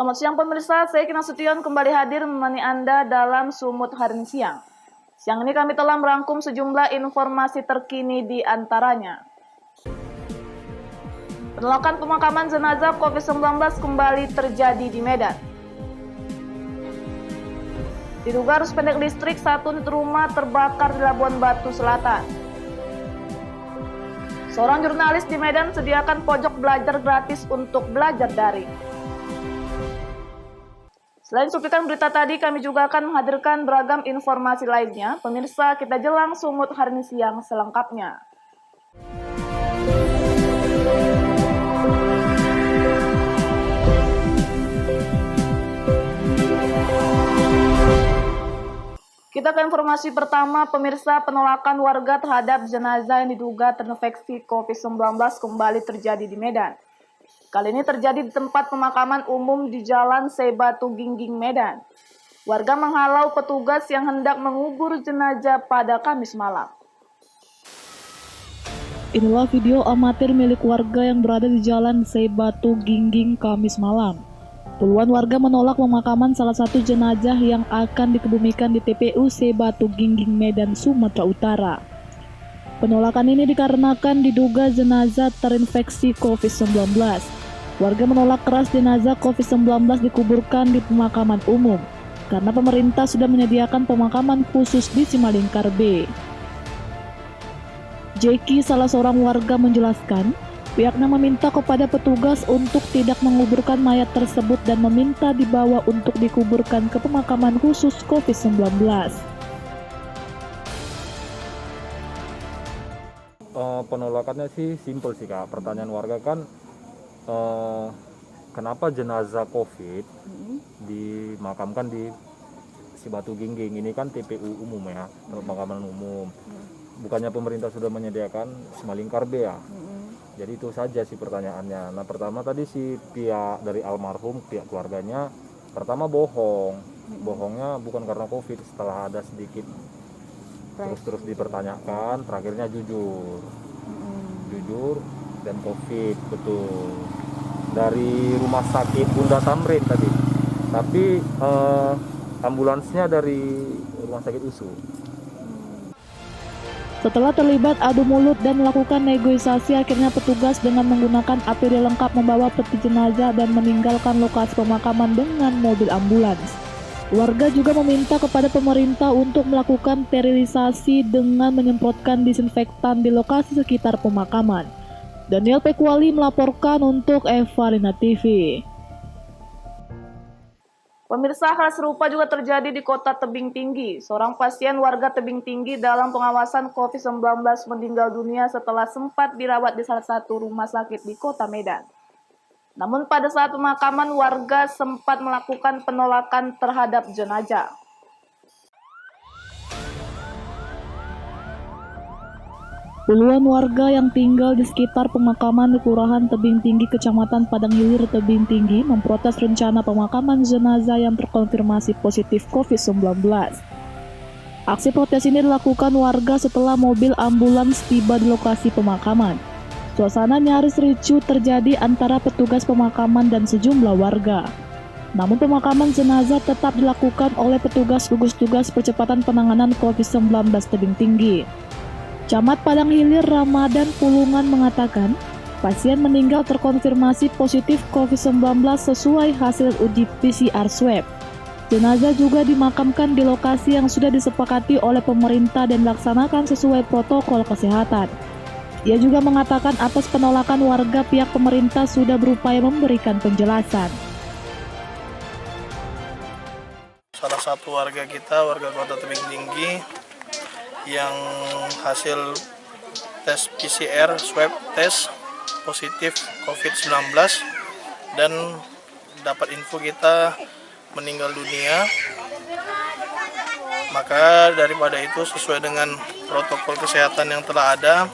Selamat siang pemirsa, saya Kina Sution kembali hadir menemani Anda dalam Sumut hari ini siang. Siang ini kami telah merangkum sejumlah informasi terkini di antaranya. Penolakan pemakaman jenazah COVID-19 kembali terjadi di Medan. Diduga arus pendek listrik, satu unit rumah terbakar di Labuan Batu Selatan. Seorang jurnalis di Medan sediakan pojok belajar gratis untuk belajar daring. Selain cuplikan berita tadi, kami juga akan menghadirkan beragam informasi lainnya. Pemirsa, kita jelang Sumut hari ini siang selengkapnya. Kita ke informasi pertama, pemirsa. Penolakan warga terhadap jenazah yang diduga terinfeksi COVID-19 kembali terjadi di Medan. Kali ini terjadi di tempat pemakaman umum di Jalan Sebatu Gingging, Medan. Warga menghalau petugas yang hendak mengubur jenazah pada Kamis malam. Inilah video amatir milik warga yang berada di Jalan Sebatu Gingging Kamis malam. Puluhan warga menolak pemakaman salah satu jenazah yang akan dikebumikan di TPU Sebatu Gingging, Medan, Sumatera Utara. Penolakan ini dikarenakan diduga jenazah terinfeksi COVID-19. Warga menolak keras jenazah COVID-19 dikuburkan di pemakaman umum karena pemerintah sudah menyediakan pemakaman khusus di Simalingkar B. Jeki, salah seorang warga, menjelaskan pihaknya meminta kepada petugas untuk tidak menguburkan mayat tersebut dan meminta dibawa untuk dikuburkan ke pemakaman khusus COVID-19. Penolakannya sih simpel sih Kak. Pertanyaan warga kan kenapa jenazah COVID dimakamkan di Sebatu Gingging? Ini kan TPU umum ya, pemakaman umum. Bukannya pemerintah sudah menyediakan Simalingkar B ya? Jadi itu saja sih pertanyaannya. Nah pertama tadi si pihak dari almarhum, pihak keluarganya pertama bohongnya bukan karena COVID. Setelah ada sedikit terus dipertanyakan, terakhirnya jujur dan COVID, betul, dari rumah sakit Bunda Tamrin tadi, tapi ambulansnya dari rumah sakit USU. Setelah terlibat adu mulut dan melakukan negosiasi, akhirnya petugas dengan menggunakan APD lengkap membawa peti jenazah dan meninggalkan lokasi pemakaman dengan mobil ambulans. Warga juga meminta kepada pemerintah untuk melakukan sterilisasi dengan menyemprotkan disinfektan di lokasi sekitar pemakaman. Daniel Pekwali melaporkan untuk Evarina TV. Pemirsa, hal serupa juga terjadi di Kota Tebing Tinggi. Seorang pasien warga Tebing Tinggi dalam pengawasan COVID-19 meninggal dunia setelah sempat dirawat di salah satu rumah sakit di Kota Medan. Namun pada saat pemakaman, warga sempat melakukan penolakan terhadap jenazah. Puluhan warga yang tinggal di sekitar pemakaman di Kelurahan Tebing Tinggi, Kecamatan Padang Hilir, Tebing Tinggi, memprotes rencana pemakaman jenazah yang terkonfirmasi positif COVID-19. Aksi protes ini dilakukan warga setelah mobil ambulans tiba di lokasi pemakaman. Suasana nyaris ricuh terjadi antara petugas pemakaman dan sejumlah warga. Namun pemakaman jenazah tetap dilakukan oleh petugas gugus tugas percepatan penanganan COVID-19 Tebing Tinggi. Camat Padang Hilir Ramadan Pulungan mengatakan, pasien meninggal terkonfirmasi positif COVID-19 sesuai hasil uji PCR swab. Jenazah juga dimakamkan di lokasi yang sudah disepakati oleh pemerintah dan dilaksanakan sesuai protokol kesehatan. Ia juga mengatakan atas penolakan warga, pihak pemerintah sudah berupaya memberikan penjelasan. Salah satu warga kita, warga Kota Tebing Tinggi, yang hasil tes PCR swab tes positif COVID-19 dan dapat info kita meninggal dunia. Maka daripada itu, sesuai dengan protokol kesehatan yang telah ada,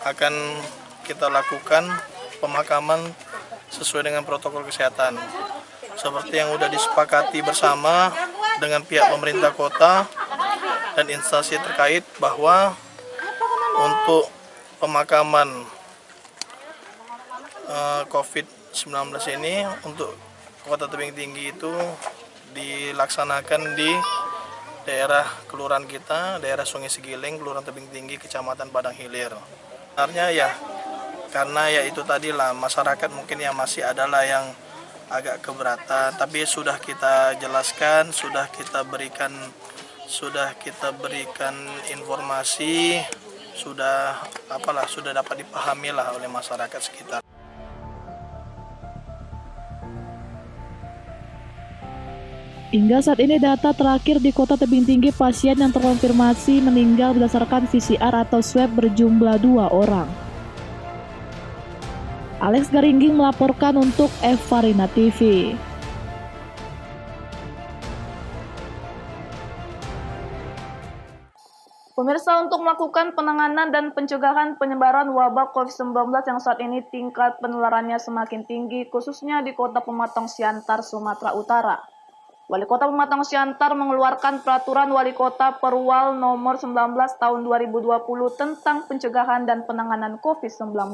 akan kita lakukan pemakaman sesuai dengan protokol kesehatan. Seperti yang sudah disepakati bersama dengan pihak pemerintah kota dan instansi terkait, bahwa untuk pemakaman COVID-19 ini, untuk Kota Tebing Tinggi itu dilaksanakan di daerah kelurahan kita, daerah Sungai Segiling, Kelurahan Tebing Tinggi, Kecamatan Padang Hilir. Sebenarnya ya, karena ya itu tadilah masyarakat mungkin yang masih adalah yang agak keberatan, tapi sudah kita jelaskan, sudah kita berikan informasi, sudah dapat dipahami lah oleh masyarakat sekitar. Hingga saat ini data terakhir di Kota Tebing Tinggi pasien yang terkonfirmasi meninggal berdasarkan PCR atau swab berjumlah 2 orang. Alex Garingging melaporkan untuk Evarina TV. Pemirsa, untuk melakukan penanganan dan pencegahan penyebaran wabah COVID-19 yang saat ini tingkat penularannya semakin tinggi, khususnya di Kota Pematang Siantar, Sumatera Utara. Wali Kota Pematang Siantar mengeluarkan Peraturan Wali Kota Perwal Nomor 19 Tahun 2020 tentang pencegahan dan penanganan COVID-19.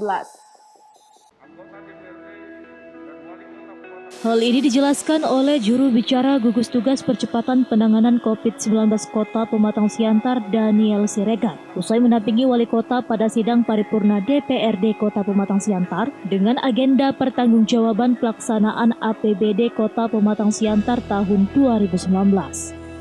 Hal ini dijelaskan oleh juru bicara gugus tugas percepatan penanganan COVID-19 Kota Pematang Siantar, Daniel Siregar, usai mendampingi wali kota pada sidang paripurna DPRD Kota Pematang Siantar dengan agenda pertanggungjawaban pelaksanaan APBD Kota Pematang Siantar tahun 2019.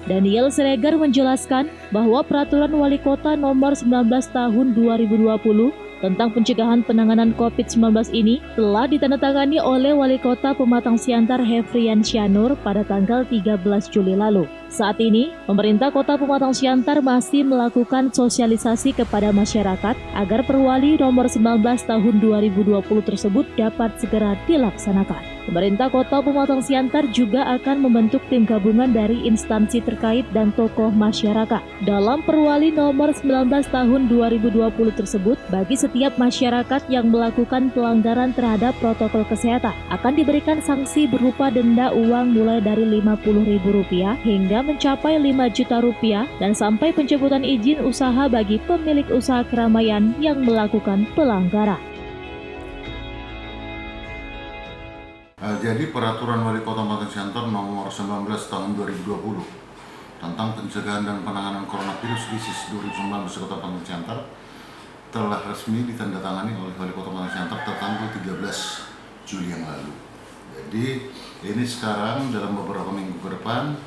Daniel Siregar menjelaskan bahwa Peraturan Wali Kota Nomor 19 Tahun 2020 tentang pencegahan penanganan COVID-19 ini telah ditandatangani oleh Wali Kota Pematang Siantar Hefrian Syanur pada tanggal 13 Juli lalu. Saat ini, pemerintah Kota Pematang Siantar masih melakukan sosialisasi kepada masyarakat agar Perwali Nomor 19 Tahun 2020 tersebut dapat segera dilaksanakan. Pemerintah Kota Pematang Siantar juga akan membentuk tim gabungan dari instansi terkait dan tokoh masyarakat. Dalam Perwali Nomor 19 Tahun 2020 tersebut, bagi setiap masyarakat yang melakukan pelanggaran terhadap protokol kesehatan akan diberikan sanksi berupa denda uang mulai dari Rp50.000 hingga mencapai Rp5 juta dan sampai pencabutan izin usaha bagi pemilik usaha keramaian yang melakukan pelanggaran. Jadi Peraturan Wali Kota Pematang Siantar Nomor 19 Tahun 2020 tentang pencegahan dan penanganan coronavirus disease 2019 Kota Pematang Siantar telah resmi ditandatangani oleh Wali Kota Pematang Siantar tertanggal 13 Juli yang lalu. Jadi ini sekarang dalam beberapa minggu ke depan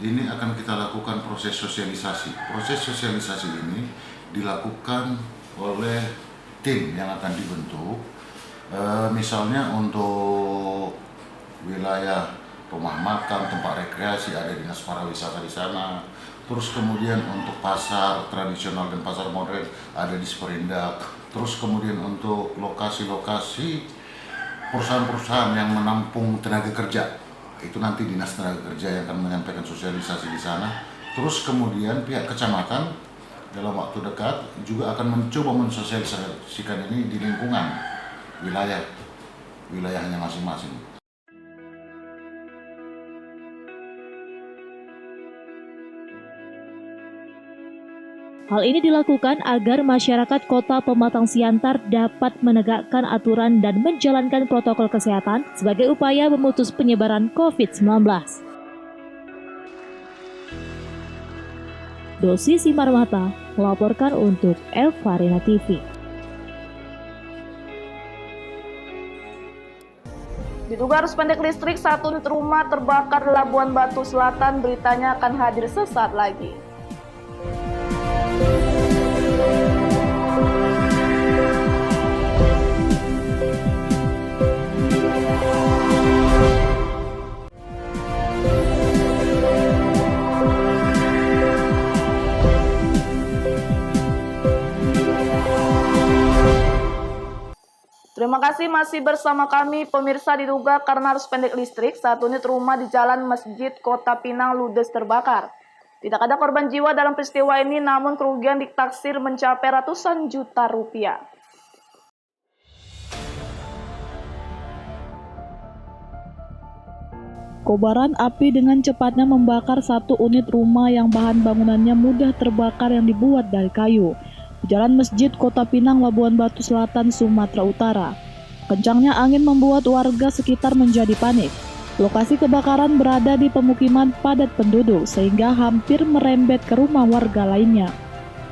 ini akan kita lakukan proses sosialisasi. Proses sosialisasi ini dilakukan oleh tim yang akan dibentuk. Misalnya untuk wilayah rumah makan, tempat rekreasi, ada dinas pariwisata di sana. Terus kemudian untuk pasar tradisional dan pasar modern ada di Sperindak. Terus kemudian untuk lokasi-lokasi perusahaan-perusahaan yang menampung tenaga kerja, itu nanti dinas tenaga kerja yang akan menyampaikan sosialisasi di sana. Terus kemudian pihak kecamatan dalam waktu dekat juga akan mencoba mensosialisasikan ini di lingkungan wilayahnya masing-masing. Hal ini dilakukan agar masyarakat Kota Pematang Siantar dapat menegakkan aturan dan menjalankan protokol kesehatan sebagai upaya memutus penyebaran COVID-19. Dosi Simarmata melaporkan untuk Evarina TV. Diduga arus pendek listrik, 1 unit rumah terbakar di Labuan Batu Selatan. Beritanya akan hadir sesaat lagi. Terima kasih masih bersama kami, pemirsa. Diduga karena arus pendek listrik, 1 unit rumah di Jalan Masjid Kota Pinang ludes terbakar. Tidak ada korban jiwa dalam peristiwa ini, namun kerugian ditaksir mencapai ratusan juta rupiah. Kobaran api dengan cepatnya membakar 1 unit rumah yang bahan bangunannya mudah terbakar yang dibuat dari kayu di Jalan Masjid Kota Pinang, Labuan Batu Selatan, Sumatera Utara. Kencangnya angin membuat warga sekitar menjadi panik. Lokasi kebakaran berada di pemukiman padat penduduk sehingga hampir merembet ke rumah warga lainnya.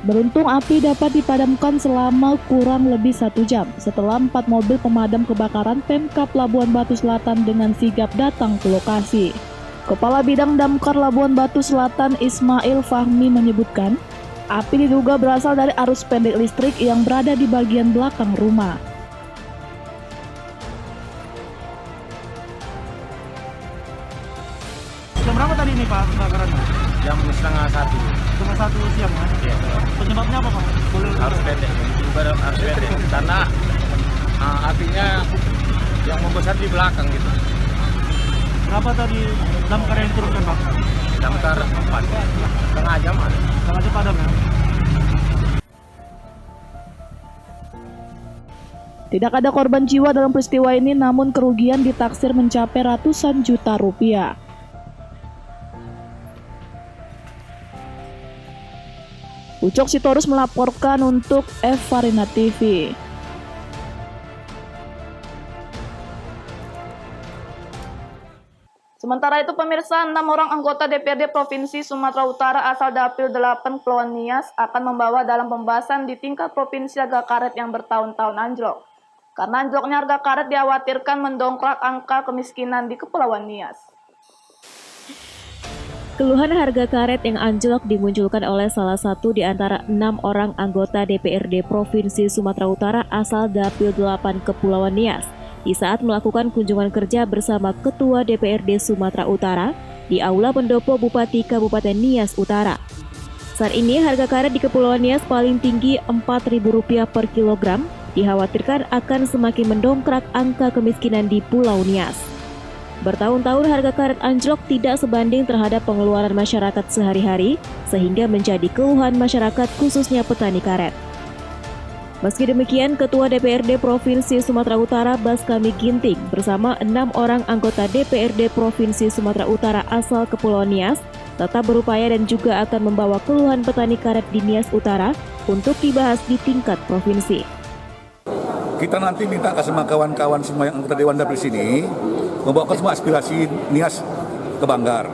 Beruntung api dapat dipadamkan selama kurang lebih 1 jam setelah 4 mobil pemadam kebakaran Pemkab Labuan Batu Selatan dengan sigap datang ke lokasi. Kepala Bidang Damkar Labuan Batu Selatan Ismail Fahmi menyebutkan, api diduga berasal dari arus pendek listrik yang berada di bagian belakang rumah. Jam berapa tadi ini Pak kebakarannya? Jam 12:30. Cuma 1 siang ya? Iya. Penyebabnya apa Pak? Boleh Harus pendek, juga harus pendek karena apinya yang membesar di belakang gitu. Berapa tadi damkar yang turunkan Pak? Damkar 4, setengah jam ada. Sengaja padam ya? Tidak ada korban jiwa dalam peristiwa ini, namun kerugian ditaksir mencapai ratusan juta rupiah. Ucok Sitorus melaporkan untuk Evarina TV. Sementara itu pemirsa, 6 orang anggota DPRD Provinsi Sumatera Utara asal Dapil 8 Kepulauan Nias akan membawa dalam pembahasan di tingkat provinsi harga karet yang bertahun-tahun anjlok. Karena anjloknya harga karet dikhawatirkan mendongkrak angka kemiskinan di Kepulauan Nias. Keluhan harga karet yang anjlok dimunculkan oleh salah satu di antara 6 orang anggota DPRD Provinsi Sumatera Utara asal Dapil 8 Kepulauan Nias di saat melakukan kunjungan kerja bersama Ketua DPRD Sumatera Utara di Aula Pendopo Bupati Kabupaten Nias Utara. Saat ini harga karet di Kepulauan Nias paling tinggi Rp4.000 per kilogram, dikhawatirkan akan semakin mendongkrak angka kemiskinan di Pulau Nias. Bertahun-tahun harga karet anjlok tidak sebanding terhadap pengeluaran masyarakat sehari-hari, sehingga menjadi keluhan masyarakat khususnya petani karet. Meski demikian, Ketua DPRD Provinsi Sumatera Utara Baskami Ginting bersama 6 orang anggota DPRD Provinsi Sumatera Utara asal Kepulauan Nias tetap berupaya dan juga akan membawa keluhan petani karet di Nias Utara untuk dibahas di tingkat provinsi. Kita nanti minta ke semua kawan-kawan semua yang anggota Dewan Dapil sini membawakan semua aspirasi Nias ke Banggar.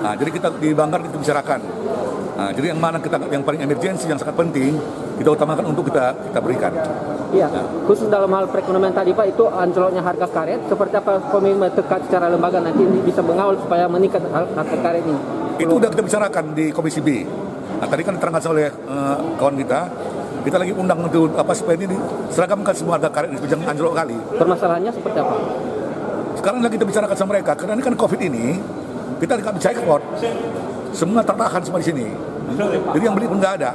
Nah, jadi kita di Banggar kita bicarakan. Nah, jadi yang mana yang paling emergensi, yang sangat penting, kita utamakan untuk kita berikan. Iya, khusus dalam hal perekonomian tadi Pak, itu anjloknya harga karet, seperti apa komitmen terkait secara lembaga nanti ini bisa mengawal supaya meningkat harga karet ini? Itu sudah kita bicarakan di Komisi B. Nah, tadi kan diterangkan oleh kawan kita lagi undang untuk supaya ini seragamkan semua harga karet ini, jangan anjlok kali. Permasalahannya seperti apa? Sekarang lagi kita bicarakan sama mereka, karena ini kan COVID ini, kita tidak bisa ekspor. Semua tertahan semua di sini. Jadi yang beli pun nggak ada.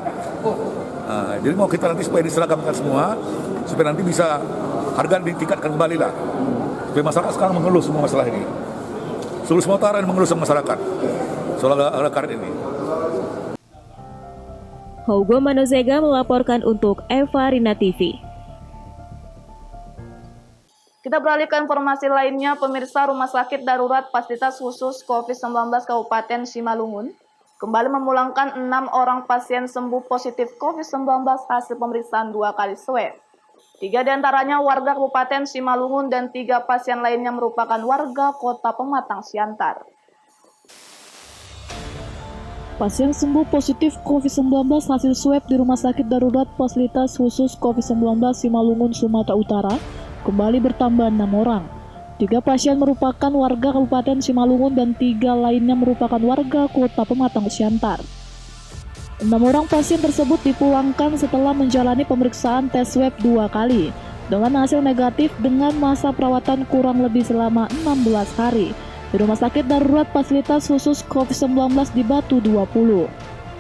Nah, jadi mau kita nanti supaya diseragamkan semua, supaya nanti bisa harga ditingkatkan kembali lah. Supaya masyarakat sekarang mengeluh semua masalah ini. Seluruh Sumatera Utara mengeluh sama masyarakat soal harga karet ini. Hugo Manozega melaporkan untuk Evarina TV. Kita beralih ke informasi lainnya, pemirsa. Rumah Sakit Darurat Fasilitas Khusus COVID-19 Kabupaten Simalungun kembali memulangkan 6 orang pasien sembuh positif COVID-19 hasil pemeriksaan 2 kali swab. 3 diantaranya warga Kabupaten Simalungun dan 3 pasien lainnya merupakan warga Kota Pematang Siantar. Pasien sembuh positif COVID-19 hasil swab di Rumah Sakit Darurat Fasilitas Khusus COVID-19 Simalungun, Sumatera Utara kembali bertambah 6 orang. 3 pasien merupakan warga Kabupaten Simalungun dan 3 lainnya merupakan warga Kota Pematang Siantar. 6 orang pasien tersebut dipulangkan setelah menjalani pemeriksaan tes swab 2 kali dengan hasil negatif dengan masa perawatan kurang lebih selama 16 hari di Rumah Sakit Darurat Fasilitas Khusus COVID-19 di Batu 20.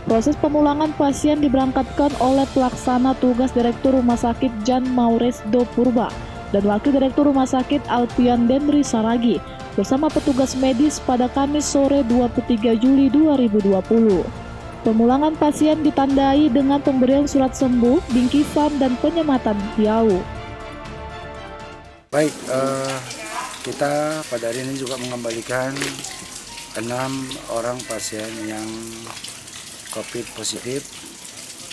Proses pemulangan pasien diberangkatkan oleh pelaksana tugas Direktur Rumah Sakit Jan Mauresdo Purba dan Wakil Direktur Rumah Sakit Alpian Dendri Saragi bersama petugas medis pada Kamis sore 23 Juli 2020. Pemulangan pasien ditandai dengan pemberian surat sembuh, bingkisan, dan penyematan hiau. Baik, kita pada hari ini juga mengembalikan 6 orang pasien yang COVID positif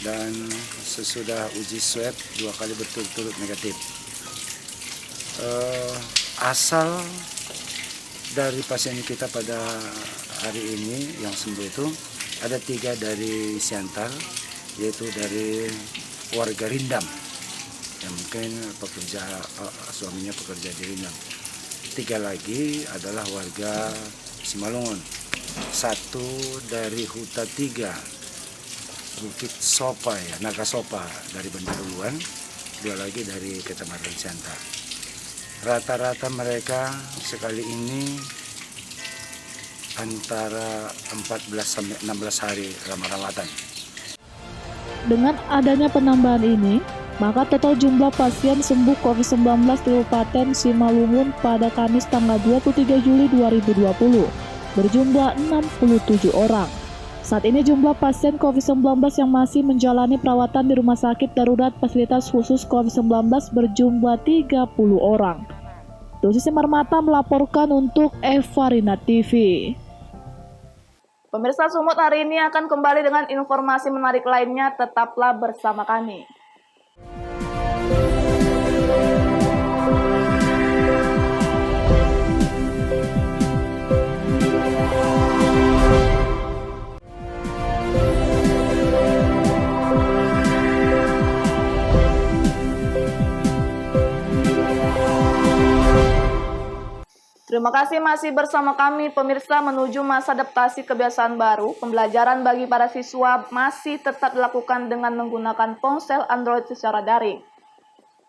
dan sesudah uji swab 2 kali berturut-turut negatif. Asal dari pasien kita pada hari ini yang sembuh itu ada 3 dari Siantar, yaitu dari warga Rindam yang mungkin suaminya pekerja di Rindam. 3 lagi adalah warga Simalungun, 1 dari Huta 3 Bukit Sopa ya, Naga Sopa dari Banjaruluan, 2 lagi dari Kecamatan Siantar. Rata-rata mereka sekali ini antara 14 sampai 16 hari rawatan. Dengan adanya penambahan ini, maka total jumlah pasien sembuh COVID-19 di Kabupaten Simalungun pada Kamis tanggal 23 Juli 2020 berjumlah 67 orang. Saat ini jumlah pasien COVID-19 yang masih menjalani perawatan di Rumah Sakit Darurat Fasilitas Khusus COVID-19 berjumlah 30 orang. Dosis Marmata melaporkan untuk Evarina TV. Pemirsa Sumut hari ini akan kembali dengan informasi menarik lainnya, tetaplah bersama kami. Terima kasih masih bersama kami pemirsa. Menuju masa adaptasi kebiasaan baru, pembelajaran bagi para siswa masih tetap dilakukan dengan menggunakan ponsel Android secara daring.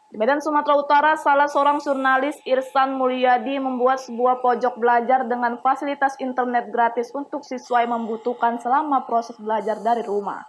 Di Medan, Sumatera Utara, salah seorang jurnalis, Irsan Mulyadi, membuat sebuah pojok belajar dengan fasilitas internet gratis untuk siswa yang membutuhkan selama proses belajar dari rumah.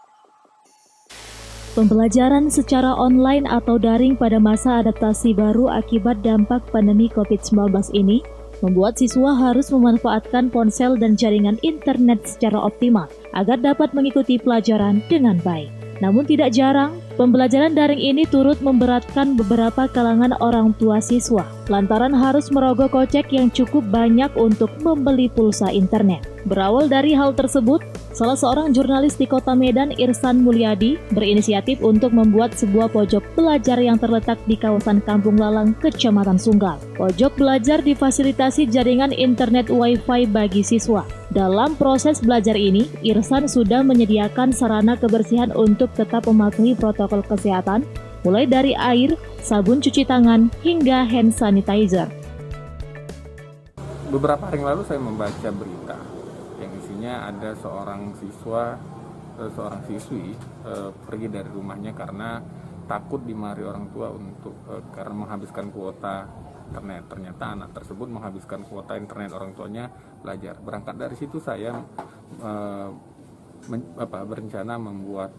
Pembelajaran secara online atau daring pada masa adaptasi baru akibat dampak pandemi COVID-19 ini membuat siswa harus memanfaatkan ponsel dan jaringan internet secara optimal agar dapat mengikuti pelajaran dengan baik. Namun tidak jarang, pembelajaran daring ini turut memberatkan beberapa kalangan orang tua siswa, lantaran harus merogoh kocek yang cukup banyak untuk membeli pulsa internet. Berawal dari hal tersebut, salah seorang jurnalis di Kota Medan, Irsan Mulyadi, berinisiatif untuk membuat sebuah pojok belajar yang terletak di kawasan Kampung Lalang, Kecamatan Sunggal. Pojok belajar difasilitasi jaringan internet Wi-Fi bagi siswa. Dalam proses belajar ini, Irsan sudah menyediakan sarana kebersihan untuk tetap mematuhi protokol kesehatan, mulai dari air, sabun cuci tangan, hingga hand sanitizer. Beberapa hari yang lalu saya membaca berita yang isinya ada seorang siswi pergi dari rumahnya karena takut dimarahi orang tua karena menghabiskan kuota internet. Ternyata anak tersebut menghabiskan kuota internet orang tuanya belajar. Berangkat dari situ saya berencana membuat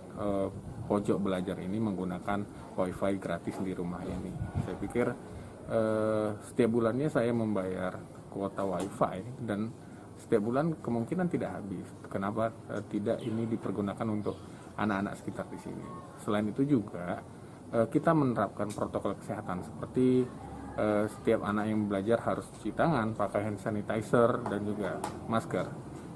pojok belajar ini menggunakan Wi-Fi gratis di rumah ini. Saya pikir setiap bulannya saya membayar kuota Wi-Fi dan setiap bulan kemungkinan tidak habis. Kenapa tidak ini dipergunakan untuk anak-anak sekitar di sini? Selain itu juga kita menerapkan protokol kesehatan seperti setiap anak yang belajar harus cuci tangan, pakai hand sanitizer dan juga masker.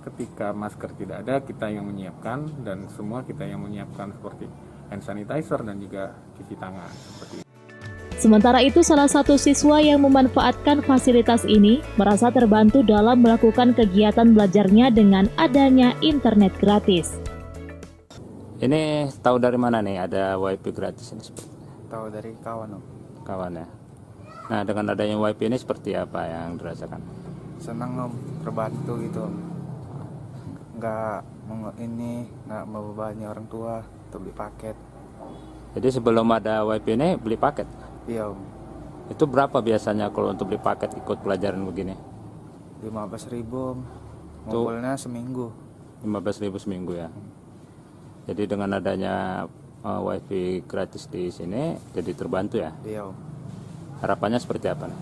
Ketika masker tidak ada, kita yang menyiapkan dan semua kita yang menyiapkan seperti hand sanitizer dan juga cuci tangan seperti itu. Sementara itu, salah satu siswa yang memanfaatkan fasilitas ini merasa terbantu dalam melakukan kegiatan belajarnya dengan adanya internet gratis. Ini tahu dari mana nih ada wifi gratis ini? Tahu dari kawan om. Kawan ya. Nah, dengan adanya wifi ini seperti apa yang dirasakan? Senang om, terbantu gitu om. Nggak membebani orang tua untuk beli paket. Jadi sebelum ada wifi ini beli paket? Iya om. Itu berapa biasanya kalau untuk beli paket ikut pelajaran begini? 15.000 om. Ngumpulnya seminggu. 15.000 seminggu ya. Jadi dengan adanya wifi gratis di sini jadi terbantu ya? Iya om. Harapannya seperti apa nih?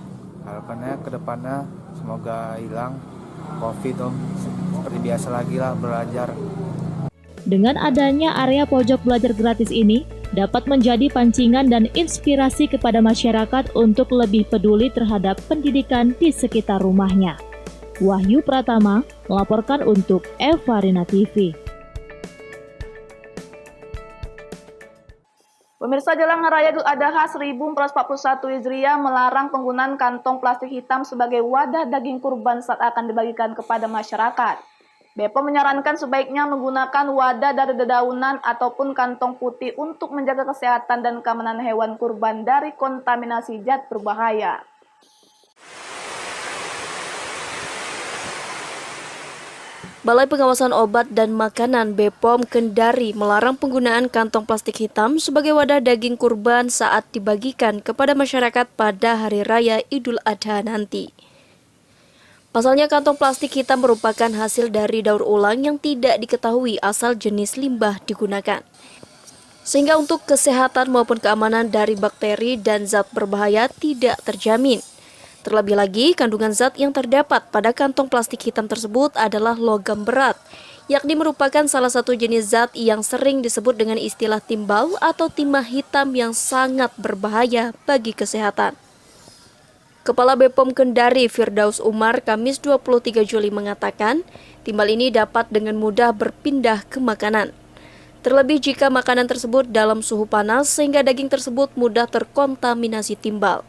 Harapannya ke depannya semoga hilang COVID om. Seperti biasa lagi lah belajar. Dengan adanya area pojok belajar gratis ini dapat menjadi pancingan dan inspirasi kepada masyarakat untuk lebih peduli terhadap pendidikan di sekitar rumahnya. Wahyu Pratama melaporkan untuk Evarina TV. Pemirsa, jelang Hari Raya Idul Adha 1441 Hijriah melarang penggunaan kantong plastik hitam sebagai wadah daging kurban saat akan dibagikan kepada masyarakat. BPOM menyarankan sebaiknya menggunakan wadah dari dedaunan ataupun kantong putih untuk menjaga kesehatan dan keamanan hewan kurban dari kontaminasi zat berbahaya. Balai Pengawasan Obat dan Makanan BPOM Kendari melarang penggunaan kantong plastik hitam sebagai wadah daging kurban saat dibagikan kepada masyarakat pada Hari Raya Idul Adha nanti. Pasalnya kantong plastik hitam merupakan hasil dari daur ulang yang tidak diketahui asal jenis limbah digunakan. Sehingga untuk kesehatan maupun keamanan dari bakteri dan zat berbahaya tidak terjamin. Terlebih lagi, kandungan zat yang terdapat pada kantong plastik hitam tersebut adalah logam berat, yakni merupakan salah satu jenis zat yang sering disebut dengan istilah timbal atau timah hitam yang sangat berbahaya bagi kesehatan. Kepala BPOM Kendari Firdaus Umar Kamis 23 Juli mengatakan, timbal ini dapat dengan mudah berpindah ke makanan. Terlebih jika makanan tersebut dalam suhu panas sehingga daging tersebut mudah terkontaminasi timbal.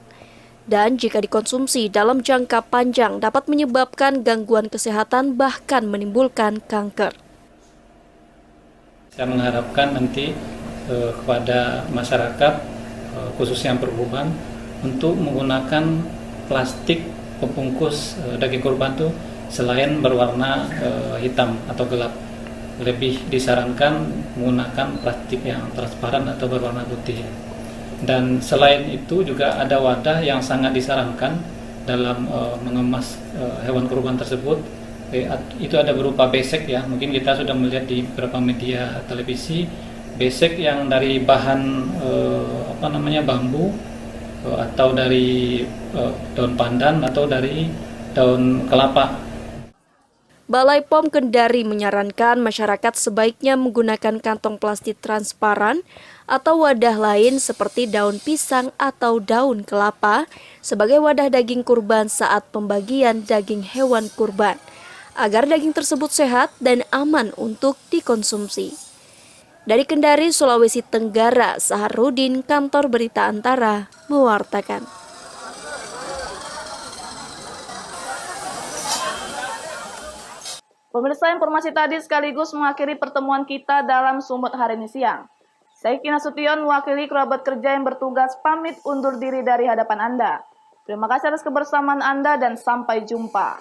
Dan jika dikonsumsi dalam jangka panjang dapat menyebabkan gangguan kesehatan bahkan menimbulkan kanker. Saya mengharapkan nanti kepada masyarakat khususnya yang berhubungan untuk menggunakan plastik pembungkus daging kurban itu selain berwarna hitam atau gelap. Lebih disarankan menggunakan plastik yang transparan atau berwarna putih. Dan selain itu juga ada wadah yang sangat disarankan dalam mengemas hewan kurban tersebut. Itu ada berupa besek ya, mungkin kita sudah melihat di beberapa media televisi, besek yang dari bahan bambu atau dari daun pandan atau dari daun kelapa. Balai POM Kendari menyarankan masyarakat sebaiknya menggunakan kantong plastik transparan atau wadah lain seperti daun pisang atau daun kelapa sebagai wadah daging kurban saat pembagian daging hewan kurban, agar daging tersebut sehat dan aman untuk dikonsumsi. Dari Kendari, Sulawesi Tenggara, Saharudin, Kantor Berita Antara, mewartakan. Pemirsa, informasi tadi sekaligus mengakhiri pertemuan kita dalam Sumut hari ini siang. Saya Kina Sution, mewakili kerabat kerja yang bertugas pamit undur diri dari hadapan Anda. Terima kasih atas kebersamaan Anda dan sampai jumpa.